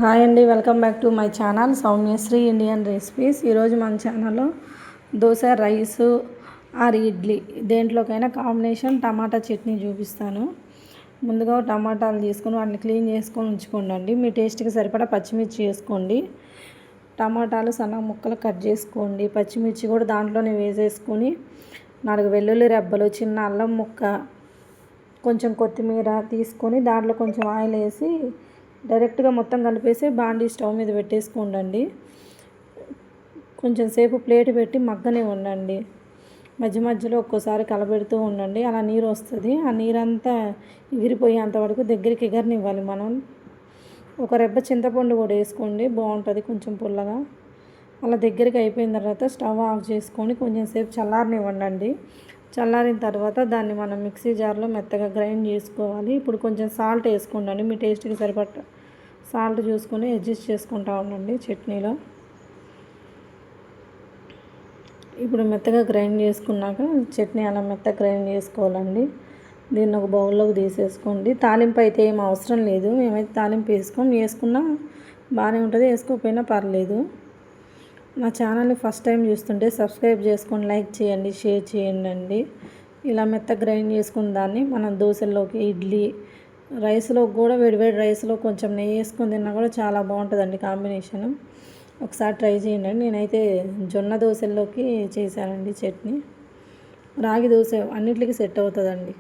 Hi అండి, welcome back to my channel Soumyasri Indian recipes. ఈరోజు మన ఛానల్లో దోశ, రైసు ఆర్ ఇడ్లీ దేంట్లోకైనా కాంబినేషన్ టమాటా చట్నీ చూపిస్తాను. ముందుగా టమాటాలు తీసుకొని వాటిని క్లీన్ చేసుకొని ఉంచుకోండి. మీ టేస్ట్కి సరిపడా పచ్చిమిర్చి వేసుకోండి. టమాటాలు సన్న ముక్కలు కట్ చేసుకోండి. పచ్చిమిర్చి కూడా దాంట్లోనే వేసేసుకొని 4 వెల్లుల్లి రెబ్బలు, చిన్న అల్లం ముక్క, కొంచెం కొత్తిమీర తీసుకొని దాంట్లో కొంచెం ఆయిల్ వేసి డైరెక్ట్గా మొత్తం కలిపేసి బాండీ స్టవ్ మీద పెట్టేసుకోండి. కొంచెం సేపు ప్లేట్ పెట్టి మగ్గనే ఉండండి. మధ్య మధ్యలో ఒక్కోసారి కలబెడుతూ ఉండండి. అలా నీరు వస్తుంది. ఆ నీరంతా ఎగిరిపోయేంత వరకు దగ్గరికి ఎగరనివ్వాలి మనం. ఒక రెబ్బ చింతపండు కూడా వేసుకోండి, బాగుంటుంది కొంచెం పుల్లగా. అలా దగ్గరికి అయిపోయిన తర్వాత స్టవ్ ఆఫ్ చేసుకొని కొంచెం సేపు చల్లారనివ్వండి. చల్లారిన తర్వాత దాన్ని మనం మిక్సీ జార్లో మెత్తగా గ్రైండ్ చేసుకోవాలి. ఇప్పుడు కొంచెం సాల్ట్ వేసుకోండి. మీ టేస్ట్కి సరిపడ సాల్ట్ చూసుకొని అడ్జస్ట్ చేసుకుంటూ ఉండండి చట్నీలో. ఇప్పుడు మెత్తగా గ్రైండ్ చేసుకున్నాక చట్నీ అలా మెత్తగా గ్రైండ్ చేసుకోవాలండి. దీన్ని ఒక బౌల్లోకి తీసేసుకోండి. తాలింపు అయితే ఏం అవసరం లేదు. మేమైతే తాలింపు వేసుకున్నా బాగానే ఉంటుంది, వేసుకోకపోయినా పర్లేదు. నా ఛానల్ని ఫస్ట్ టైం చూస్తుంటే సబ్స్క్రైబ్ చేసుకొని లైక్ చేయండి, షేర్ చేయండి. ఇలా మెత్తగా గ్రైండ్ చేసుకున్న దాన్ని మనం దోశల్లోకి, ఇడ్లీ, రైస్లో కూడా వేడివేడి రైస్లో కొంచెం నెయ్యి వేసుకొని తిన్నా కూడా చాలా బాగుంటుందండి కాంబినేషన్. ఒకసారి ట్రై చేయండి. నేనైతే జొన్న దోశల్లోకి చేశానండి చట్నీ. రాగి దోశ అన్నిటికీ సెట్ అవుతుందండి.